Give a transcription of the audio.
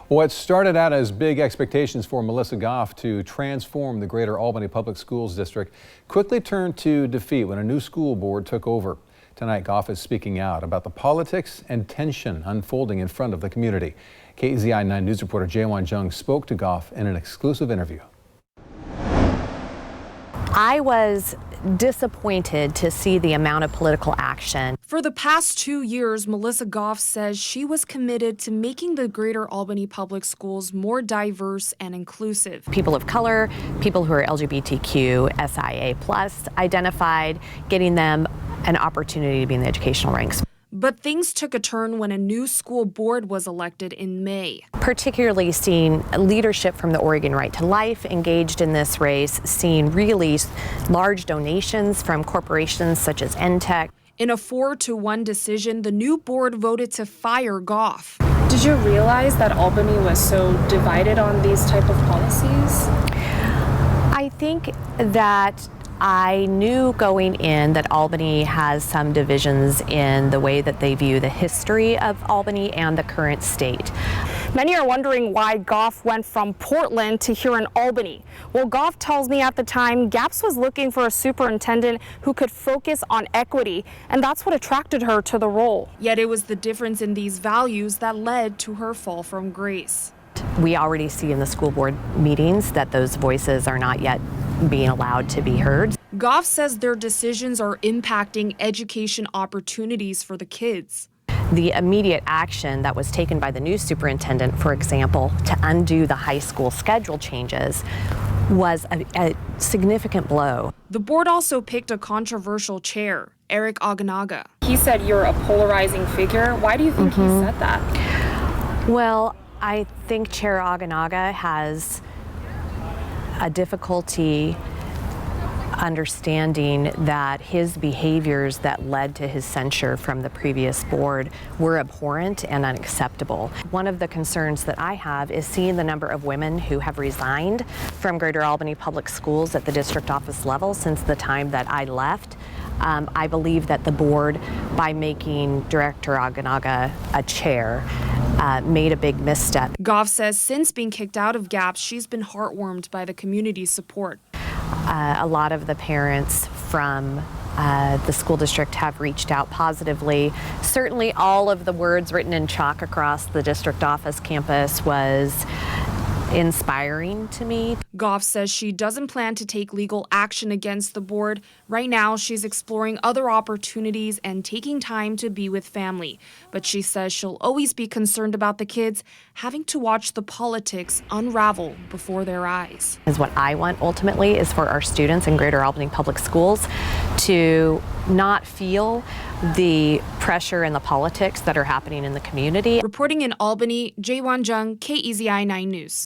What started out as big expectations for Melissa Goff to transform the Greater Albany Public Schools District quickly turned to defeat when a new school board took over. Tonight, Goff is speaking out about the politics and tension unfolding in front of the community. KEZI 9 News reporter Jae-Won Jung spoke to Goff in an exclusive interview. I was disappointed to see the amount of political action. For the past 2 years, Melissa Goff says she was committed to making the Greater Albany Public Schools more diverse and inclusive. People of color, people who are LGBTQ, SIA+, identified, getting them an opportunity to be in the educational ranks. But things took a turn when a new school board was elected in May. Particularly seeing leadership from the Oregon Right to Life engaged in this race, seeing really large donations from corporations such as NTech. In a 4-1 decision, the new board voted to fire Goff. Did you realize that Albany was so divided on these type of policies? I think that I knew going in that Albany has some divisions in the way that they view the history of Albany and the current state. Many are wondering why Goff went from Portland to here in Albany. Well, Goff tells me at the time GAPS was looking for a superintendent who could focus on equity, and that's what attracted her to the role. Yet it was the difference in these values that led to her fall from grace. We already see in the school board meetings that those voices are not yet being allowed to be heard. Goff says their decisions are impacting education opportunities for the kids. The immediate action that was taken by the new superintendent, for example, to undo the high school schedule changes was a significant blow. The board also picked a controversial chair, Eric Oganaga. He said you're a polarizing figure. Why do you think he said that? Well, I think Chair Oganaga has a difficulty understanding that his behaviors that led to his censure from the previous board were abhorrent and unacceptable. One of the concerns that I have is seeing the number of women who have resigned from Greater Albany Public Schools at the district office level since the time that I left. I believe that the board, by making Director Oganaga a chair, made a big misstep. Goff says since being kicked out of GAPS, she's been heartwarmed by the community's support. A lot of the parents from the school district have reached out positively. Certainly all of the words written in chalk across the district office campus was inspiring to me. Goff says she doesn't plan to take legal action against the board. Right now, she's exploring other opportunities and taking time to be with family. But she says she'll always be concerned about the kids having to watch the politics unravel before their eyes. What I want ultimately is for our students in Greater Albany Public Schools to not feel the pressure and the politics that are happening in the community. Reporting in Albany, Jae-Won Jung, KEZI 9 News.